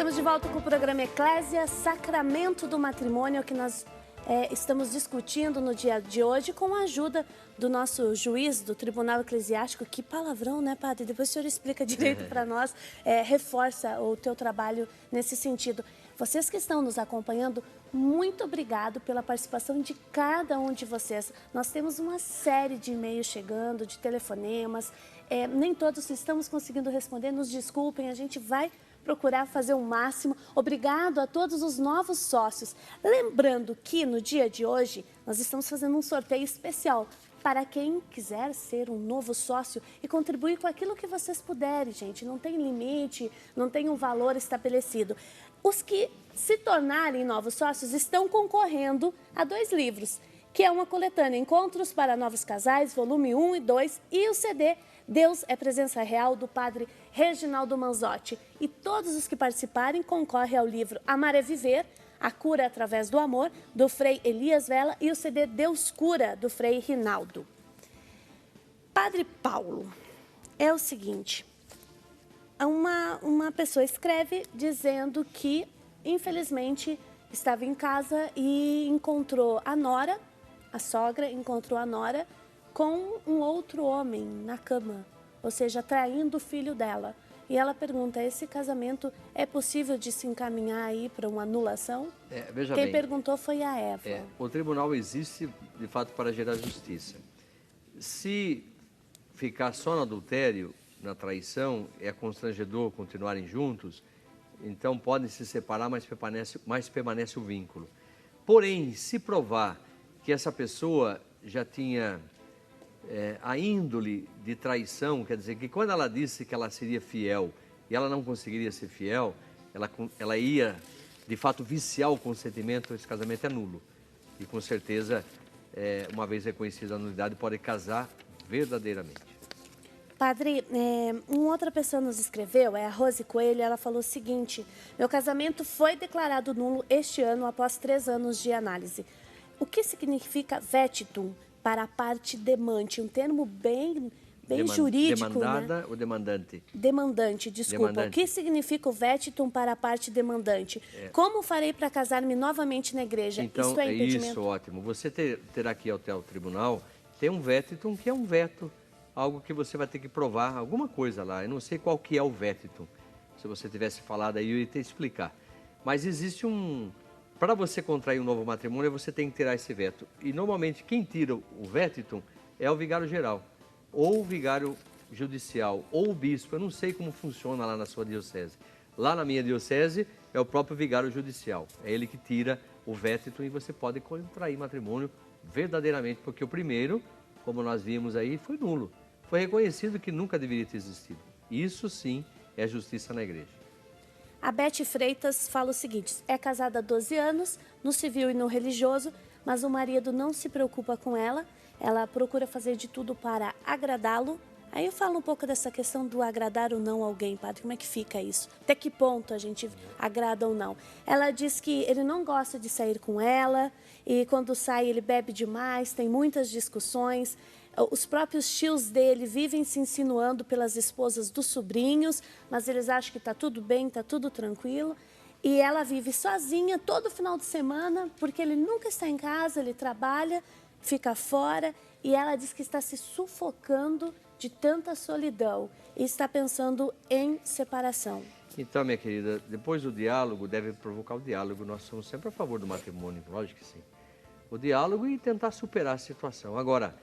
Estamos de volta com o programa Eclésia, Sacramento do Matrimônio, que nós estamos discutindo no dia de hoje com a ajuda do nosso juiz do Tribunal Eclesiástico. Que palavrão, né, padre? Depois o senhor explica direito para nós, reforça o teu trabalho nesse sentido. Vocês que estão nos acompanhando, muito obrigado pela participação de cada um de vocês. Nós temos uma série de e-mails chegando, de telefonemas, nem todos estamos conseguindo responder, nos desculpem, a gente vai procurar fazer o máximo. Obrigado a todos os novos sócios. Lembrando que no dia de hoje nós estamos fazendo um sorteio especial para quem quiser ser um novo sócio e contribuir com aquilo que vocês puderem, gente. Não tem limite, não tem um valor estabelecido. Os que se tornarem novos sócios estão concorrendo a 2 livros, que é uma coletânea Encontros para Novos Casais, volume 1 e 2, e o CD Deus é Presença Real, do padre Reginaldo Manzotti. E todos os que participarem concorrem ao livro Amar é Viver, A Cura Através do Amor, do Frei Elias Vela, e o CD Deus Cura, do Frei Rinaldo. Padre Paulo, é o seguinte, uma pessoa escreve dizendo que, infelizmente, estava em casa e encontrou a nora, a sogra encontrou a nora, com um outro homem na cama, ou seja, traindo o filho dela. E ela pergunta, esse casamento é possível de se encaminhar aí para uma anulação? Veja Quem bem, perguntou foi a Eva. o tribunal existe, de fato, para gerar justiça. Se ficar só no adultério, na traição, é constrangedor continuarem juntos, então podem se separar, mas permanece o vínculo. Porém, se provar que essa pessoa já tinha a índole de traição, quer dizer que quando ela disse que ela seria fiel e ela não conseguiria ser fiel, ela ia, de fato, viciar o consentimento, esse casamento é nulo. E com certeza, uma vez reconhecida a nulidade, pode casar verdadeiramente. Padre, uma outra pessoa nos escreveu, é a Rose Coelho, ela falou o seguinte, meu casamento foi declarado nulo este ano após 3 anos de análise. O que significa vetitum para a parte demante? Um termo bem jurídico, demandada, né? Ou demandante? Demandante, desculpa. Demandante. O que significa o vetitum para a parte demandante? Como farei para casar-me novamente na igreja? Então, Isso é impedimento? Isso, ótimo. Você terá aqui até o tribunal, tem um vetitum que é um veto, algo que você vai ter que provar, alguma coisa lá. Eu não sei qual que é o vetitum. Se você tivesse falado aí, eu ia te explicar. Mas existe para você contrair um novo matrimônio, você tem que tirar esse veto. E normalmente quem tira o vetitum é o vigário geral, ou o vigário judicial, ou o bispo. Eu não sei como funciona lá na sua diocese. Lá na minha diocese é o próprio vigário judicial. É ele que tira o vetitum e você pode contrair matrimônio verdadeiramente, porque o primeiro, como nós vimos aí, foi nulo. Foi reconhecido que nunca deveria ter existido. Isso sim é justiça na igreja. A Beth Freitas fala o seguinte, é casada há 12 anos, no civil e no religioso, mas o marido não se preocupa com ela, ela procura fazer de tudo para agradá-lo. Aí eu falo um pouco dessa questão do agradar ou não alguém, padre, como é que fica isso? Até que ponto a gente agrada ou não? Ela diz que ele não gosta de sair com ela, e quando sai ele bebe demais, tem muitas discussões. Os próprios tios dele vivem se insinuando pelas esposas dos sobrinhos, mas eles acham que está tudo bem, está tudo tranquilo. E ela vive sozinha todo final de semana, porque ele nunca está em casa, ele trabalha, fica fora. E ela diz que está se sufocando de tanta solidão e está pensando em separação. Então, minha querida, depois do diálogo, deve provocar o diálogo. Nós somos sempre a favor do matrimônio, lógico que sim. O diálogo e tentar superar a situação. Agora,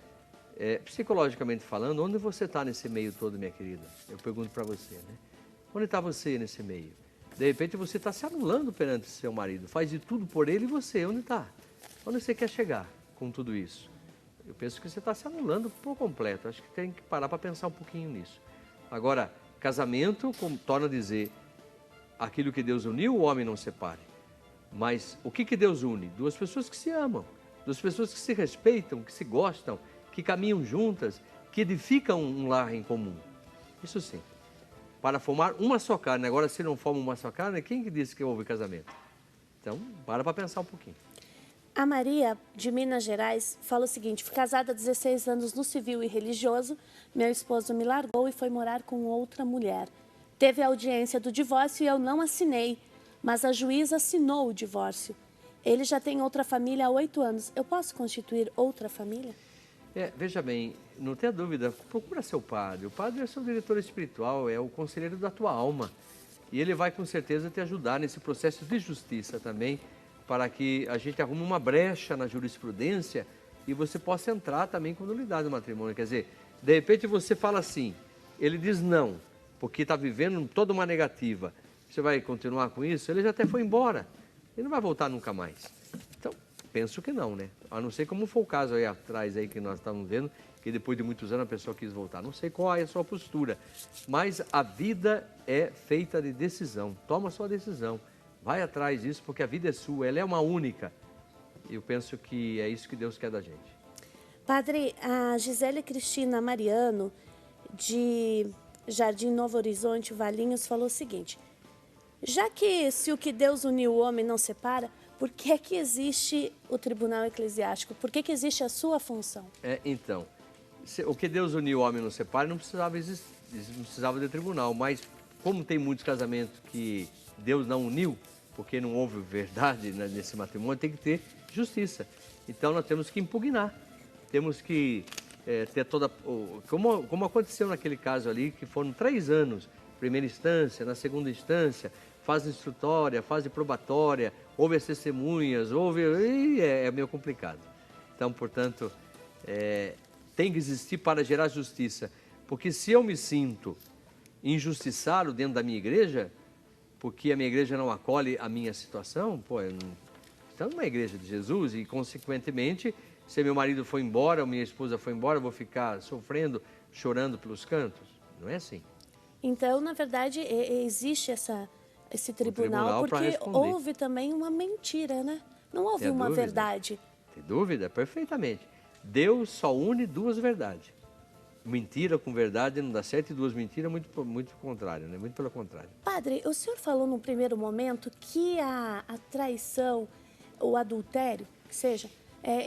psicologicamente falando, onde você está nesse meio todo, minha querida? Eu pergunto para você, né? Onde está você nesse meio? De repente você está se anulando perante seu marido, faz de tudo por ele e você, onde está? Onde você quer chegar com tudo isso? Eu penso que você está se anulando por completo, acho que tem que parar para pensar um pouquinho nisso. Agora, casamento, como torna a dizer, aquilo que Deus uniu, o homem não separe. Mas o que Deus une? 2 pessoas que se amam, 2 pessoas que se respeitam, que se gostam, que caminham juntas, que edificam um lar em comum. Isso sim. Para formar uma só carne. Agora, se não formam uma só carne, quem que disse que houve casamento? Então, para pensar um pouquinho. A Maria, de Minas Gerais, fala o seguinte, fui casada há 16 anos no civil e religioso, meu esposo me largou e foi morar com outra mulher. Teve a audiência do divórcio e eu não assinei. mas a juíza assinou o divórcio. Ele já tem outra família há 8 anos. Eu posso constituir outra família? Veja bem, não tenha dúvida, procura seu padre. O padre é seu diretor espiritual, é o conselheiro da tua alma. E ele vai com certeza te ajudar nesse processo de justiça também, para que a gente arrume uma brecha na jurisprudência e você possa entrar também com nulidade no matrimônio. Quer dizer, de repente você fala assim, ele diz não, porque está vivendo toda uma negativa. Você vai continuar com isso? Ele já até foi embora, ele não vai voltar nunca mais. Então, penso que não, né? A não ser como foi o caso aí atrás aí que nós estávamos vendo, que depois de muitos anos a pessoa quis voltar. Não sei qual é a sua postura, mas a vida é feita de decisão. Toma a sua decisão, vai atrás disso, porque a vida é sua, ela é uma única. Eu penso que é isso que Deus quer da gente. Padre, a Gisele Cristina Mariano, de Jardim Novo Horizonte, Valinhos, falou o seguinte: já que se o que Deus uniu o homem não separa, por que que existe o tribunal eclesiástico? Por que que existe a sua função? Então, o que Deus uniu o homem não separa, não precisava de tribunal, mas como tem muitos casamentos que Deus não uniu, porque não houve verdade nesse matrimônio, tem que ter justiça. Então nós temos que impugnar, temos que ter toda... Como aconteceu naquele caso ali, que foram 3 anos, primeira instância, na segunda instância, fase instrutória, fase probatória, houve as testemunhas, é meio complicado. Então, portanto, tem que existir para gerar justiça, porque se eu me sinto injustiçado dentro da minha igreja, porque a minha igreja não acolhe a minha situação, então não é a igreja de Jesus e, consequentemente, se meu marido foi embora ou minha esposa foi embora, eu vou ficar sofrendo, chorando pelos cantos. Não é assim. Então, na verdade, existe esse tribunal porque houve também uma mentira, né? Não houve uma verdade. Tem dúvida? Perfeitamente. Deus só une 2 verdades. Mentira com verdade não dá certo, e 2 mentiras, muito contrário, né? Muito pelo contrário. Padre, o senhor falou no primeiro momento que a traição, o adultério, que seja,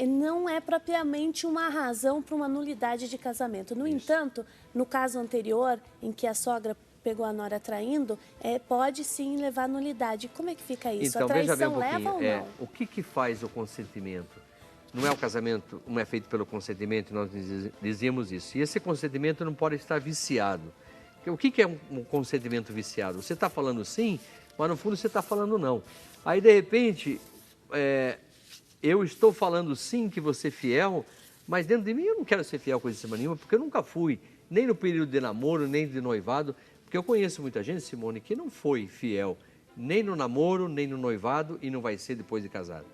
não é propriamente uma razão para uma nulidade de casamento. No entanto, no caso anterior, em que a sogra pegou a nora traindo, pode sim levar à nulidade. Como é que fica isso? Então, a traição veja bem um leva ou não? O que faz o consentimento? Não é o casamento, não é feito pelo consentimento, nós dizemos isso. E esse consentimento não pode estar viciado. O que é um consentimento viciado? Você está falando sim, mas no fundo você está falando não. Aí, de repente, eu estou falando sim que você é fiel, mas dentro de mim eu não quero ser fiel coisa nenhuma, porque eu nunca fui, nem no período de namoro, nem de noivado, porque eu conheço muita gente, Simone, que não foi fiel, nem no namoro, nem no noivado, e não vai ser depois de casado.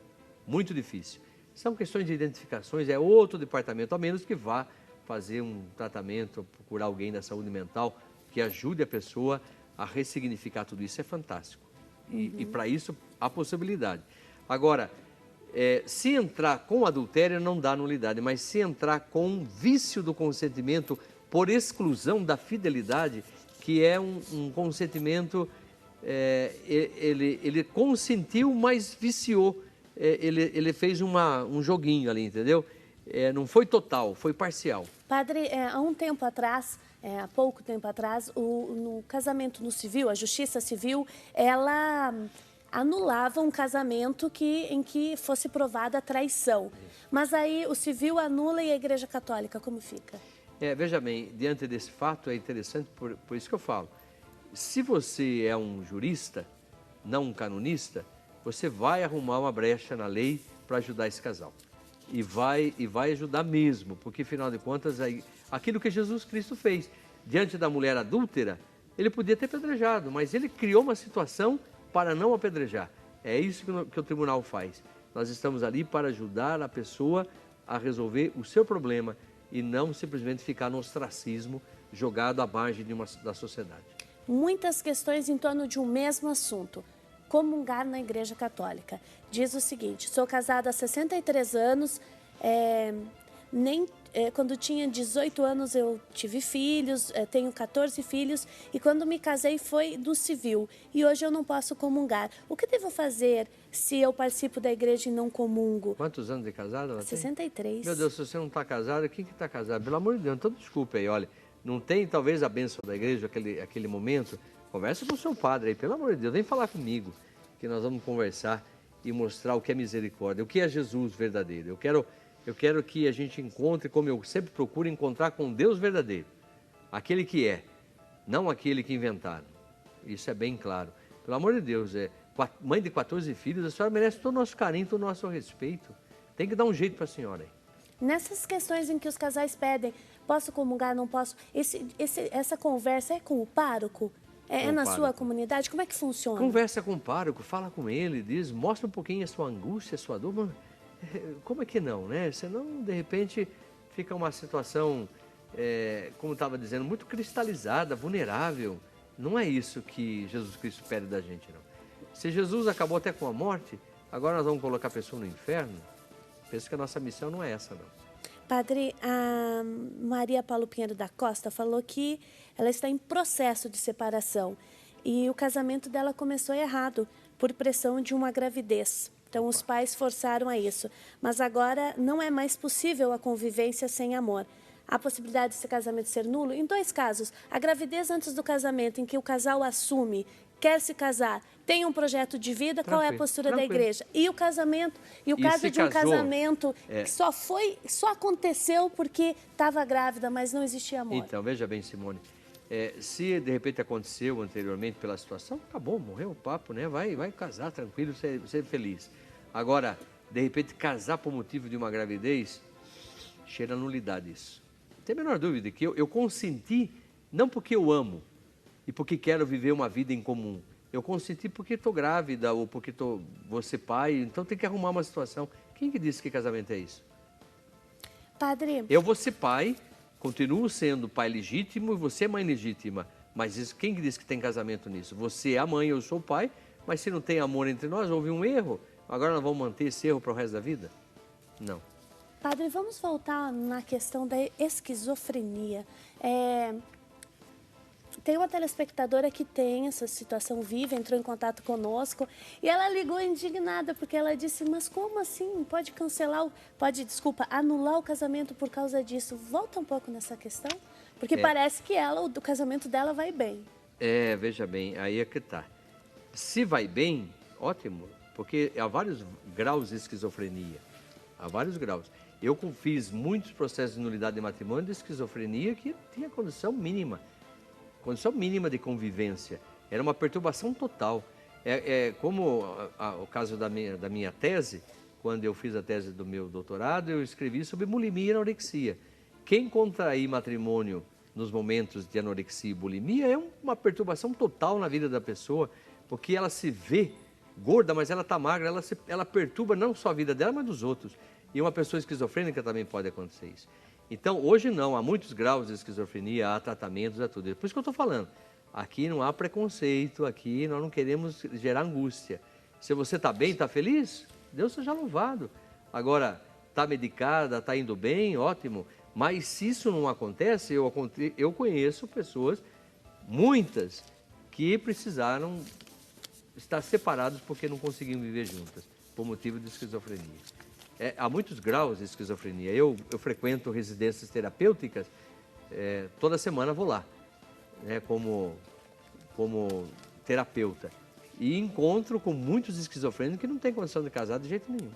Muito difícil. São questões de identificações, é outro departamento, a menos que vá fazer um tratamento, procurar alguém da saúde mental que ajude a pessoa a ressignificar tudo isso. É fantástico. E para isso, há possibilidade. Agora, se entrar com adultério, não dá nulidade, mas se entrar com vício do consentimento por exclusão da fidelidade, que é um consentimento, ele consentiu, mas viciou. Ele fez um joguinho ali, entendeu? Não foi total, foi parcial. Padre, há um tempo atrás, há pouco tempo atrás, no casamento no civil, a Justiça Civil, ela anulava um casamento em que fosse provada a traição. Mas aí o civil anula e a Igreja Católica, como fica? Veja bem, diante desse fato é interessante, por isso que eu falo. Se você é um jurista, não um canonista, você vai arrumar uma brecha na lei para ajudar esse casal. E vai ajudar mesmo, porque, afinal de contas, aquilo que Jesus Cristo fez diante da mulher adúltera, ele podia ter apedrejado, mas ele criou uma situação para não apedrejar. É isso que o tribunal faz. Nós estamos ali para ajudar a pessoa a resolver o seu problema e não simplesmente ficar no ostracismo jogado à margem da sociedade. Muitas questões em torno de um mesmo assunto. Comungar na Igreja Católica. Diz o seguinte: sou casada há 63 anos, quando tinha 18 anos eu tive filhos, tenho 14 filhos, e quando me casei foi do civil, e hoje eu não posso comungar. O que devo fazer se eu participo da igreja e não comungo? Quantos anos de casada ela tem? 63. Meu Deus, se você não está casada, quem que está casado? Pelo amor de Deus, então desculpe aí, olha, não tem talvez a bênção da igreja, aquele momento. Conversa com o seu padre aí, pelo amor de Deus, vem falar comigo. que nós vamos conversar e mostrar o que é misericórdia, o que é Jesus verdadeiro. Eu quero que a gente encontre, como eu sempre procuro, encontrar com Deus verdadeiro. Aquele que é, não aquele que inventaram. Isso é bem claro. Pelo amor de Deus, mãe de 14 filhos, a senhora merece todo o nosso carinho, todo o nosso respeito. Tem que dar um jeito para a senhora aí. Nessas questões em que os casais pedem, posso comungar, não posso, essa conversa é com o pároco? É na sua comunidade? Como é que funciona? Conversa com o pároco, fala com ele, diz, mostra um pouquinho a sua angústia, a sua dor. Mas, como é que não, né? Senão, de repente, fica uma situação, como estava dizendo, muito cristalizada, vulnerável. Não é isso que Jesus Cristo pede da gente, não. Se Jesus acabou até com a morte, agora nós vamos colocar a pessoa no inferno? Penso que a nossa missão não é essa, não. Padre, a Maria Paulo Pinheiro da Costa falou que ela está em processo de separação e o casamento dela começou errado por pressão de uma gravidez. Então, os pais forçaram a isso. Mas agora não é mais possível a convivência sem amor. Há possibilidade desse casamento ser nulo? Em 2 casos. A gravidez antes do casamento, em que o casal assume, quer se casar, tem um projeto de vida, qual é a postura da igreja? E o casamento, e o caso de um casamento que só aconteceu porque estava grávida, mas não existia amor. Então, veja bem, Simone, se de repente aconteceu anteriormente pela situação, acabou, morreu o papo, né? Vai casar tranquilo, ser feliz. Agora, de repente, casar por motivo de uma gravidez, cheira a nulidade isso. Não tem a menor dúvida que eu consenti, não porque eu amo e porque quero viver uma vida em comum. Eu consenti porque estou grávida ou porque vou ser pai, então tem que arrumar uma situação. Quem que disse que casamento é isso? Padre... Eu vou ser pai, continuo sendo pai legítimo e você é mãe legítima. Mas isso, quem que disse que tem casamento nisso? Você é a mãe, eu sou o pai, mas se não tem amor entre nós, houve um erro. Agora nós vamos manter esse erro para o resto da vida? Não. Padre, vamos voltar na questão da esquizofrenia. Tem uma telespectadora que tem essa situação viva, entrou em contato conosco e ela ligou indignada porque ela disse, mas como assim? Pode anular o casamento por causa disso. Volta um pouco nessa questão, porque parece que o casamento dela vai bem. Veja bem, aí é que tá. Se vai bem, ótimo, porque há vários graus de esquizofrenia, há vários graus. Eu fiz muitos processos de nulidade de matrimônio de esquizofrenia que tinha condição mínima de convivência. Era uma perturbação total. Como o caso da minha tese, quando eu fiz a tese do meu doutorado, eu escrevi sobre bulimia e anorexia. Quem contrair matrimônio nos momentos de anorexia e bulimia é uma perturbação total na vida da pessoa, porque ela se vê gorda, mas ela está magra, ela perturba não só a vida dela, mas dos outros. E uma pessoa esquizofrênica também pode acontecer isso. Então, hoje não, há muitos graus de esquizofrenia, há tratamentos, há tudo. Por isso que eu estou falando, aqui não há preconceito, aqui nós não queremos gerar angústia. Se você está bem, está feliz, Deus seja louvado. Agora, está medicada, está indo bem, ótimo. Mas se isso não acontece, eu conheço pessoas, muitas, que precisaram estar separadas porque não conseguiam viver juntas, por motivo de esquizofrenia. Há muitos graus de esquizofrenia. Eu frequento residências terapêuticas, toda semana vou lá, né, como terapeuta. E encontro com muitos esquizofrênicos que não têm condição de casar de jeito nenhum.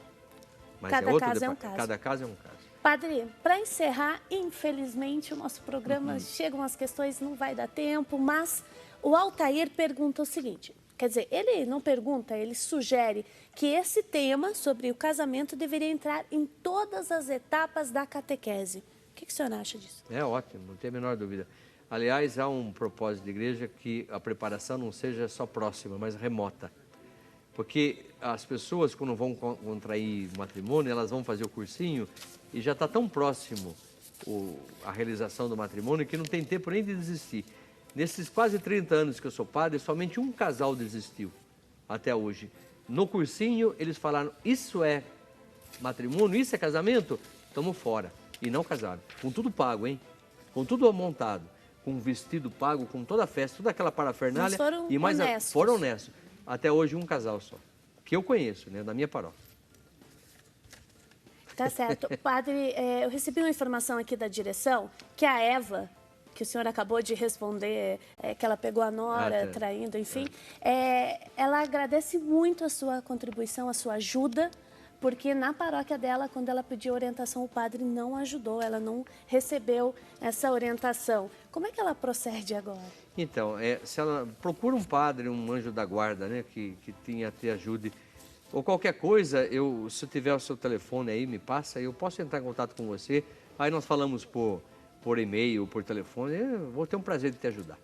Mas cada caso é um caso. Cada caso é um caso. Padre, para encerrar, infelizmente o nosso programa chegam as questões, não vai dar tempo, mas o Altair pergunta o seguinte... Quer dizer, ele não pergunta, ele sugere que esse tema sobre o casamento deveria entrar em todas as etapas da catequese. O que o senhor acha disso? É ótimo, não tem a menor dúvida. Aliás, há um propósito de igreja que a preparação não seja só próxima, mas remota. Porque as pessoas, quando vão contrair matrimônio, elas vão fazer o cursinho e já está tão próximo a realização do matrimônio que não tem tempo nem de desistir. Nesses quase 30 anos que eu sou padre, somente um casal desistiu até hoje. No cursinho, eles falaram, isso é matrimônio, isso é casamento? Estamos fora. E não casaram. Com tudo pago, hein? Com tudo montado. Com vestido pago, com toda a festa, toda aquela parafernália. Mas foram honestos. Foram honestos. Até hoje, um casal só. Que eu conheço, né? Da minha paróquia. Tá certo. Padre, eu recebi uma informação aqui da direção que a Eva que o senhor acabou de responder, que ela pegou a nora, traindo, enfim. Ela agradece muito a sua contribuição, a sua ajuda, porque na paróquia dela, quando ela pediu orientação, o padre não ajudou, ela não recebeu essa orientação. Como é que ela procede agora? Então, se ela procura um padre, um anjo da guarda, né, que te ajude, ou qualquer coisa, se eu tiver o seu telefone aí, me passa, eu posso entrar em contato com você, aí nós falamos por e-mail, por telefone, eu vou ter um prazer de te ajudar.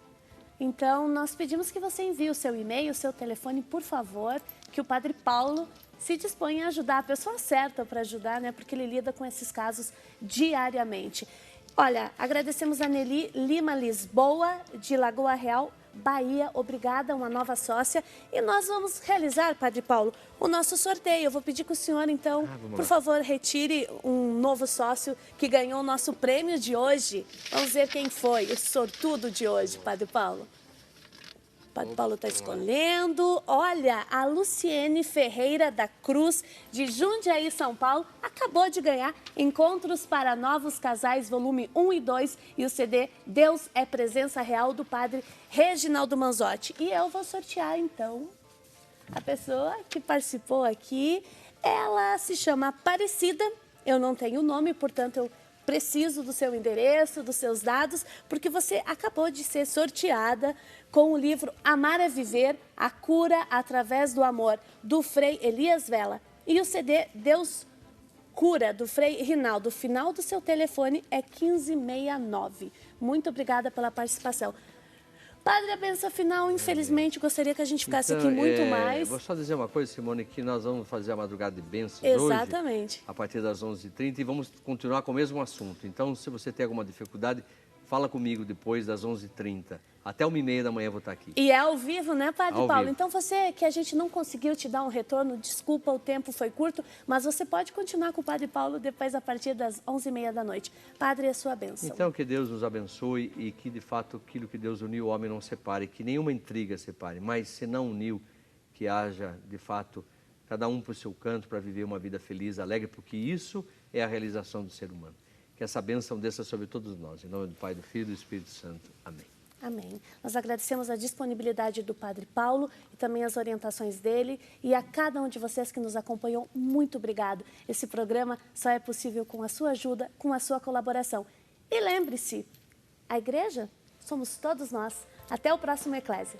Então, nós pedimos que você envie o seu e-mail, o seu telefone, por favor, que o Padre Paulo se dispõe a ajudar, a pessoa certa para ajudar, né? Porque ele lida com esses casos diariamente. Olha, agradecemos a Nelly Lima Lisboa, de Lagoa Real, Bahia. Obrigada, uma nova sócia. E nós vamos realizar, Padre Paulo, o nosso sorteio. Eu vou pedir que o senhor, então, por favor, retire um novo sócio que ganhou o nosso prêmio de hoje. Vamos ver quem foi o sortudo de hoje, Padre Paulo. O Padre Paulo está escolhendo. Olha, a Luciene Ferreira da Cruz, de Jundiaí, São Paulo, acabou de ganhar Encontros para Novos Casais, volume 1 e 2, e o CD Deus é Presença Real, do Padre Reginaldo Manzotti. E eu vou sortear, então, a pessoa que participou aqui. Ela se chama Aparecida, eu não tenho o nome, portanto, eu preciso do seu endereço, dos seus dados, porque você acabou de ser sorteada com o livro Amar é Viver, a Cura através do Amor, do Frei Elias Vela. E o CD Deus Cura, do Frei Rinaldo. O final do seu telefone é 1569. Muito obrigada pela participação. Padre, a benção final, infelizmente, gostaria que a gente ficasse aqui muito mais. Vou só dizer uma coisa, Simone, que nós vamos fazer a madrugada de bênçãos hoje, a partir das 11h30, e vamos continuar com o mesmo assunto. Então, se você tem alguma dificuldade, fala comigo depois das 11h30. Até 1h30 da manhã eu vou estar aqui. E é ao vivo, né, Padre Paulo? Vivo. Então, você que a gente não conseguiu te dar um retorno, desculpa, o tempo foi curto, mas você pode continuar com o Padre Paulo depois, a partir das 11h30 da noite. Padre, a sua bênção. Então, que Deus nos abençoe e que, de fato, aquilo que Deus uniu, o homem não separe, que nenhuma intriga separe, mas se não uniu, que haja, de fato, cada um por seu canto para viver uma vida feliz, alegre, porque isso é a realização do ser humano. Que essa bênção desça sobre todos nós. Em nome do Pai, do Filho e do Espírito Santo. Amém. Amém. Nós agradecemos a disponibilidade do Padre Paulo e também as orientações dele, e a cada um de vocês que nos acompanhou, muito obrigado. Esse programa só é possível com a sua ajuda, com a sua colaboração. E lembre-se, a igreja somos todos nós. Até o próximo Eclésia.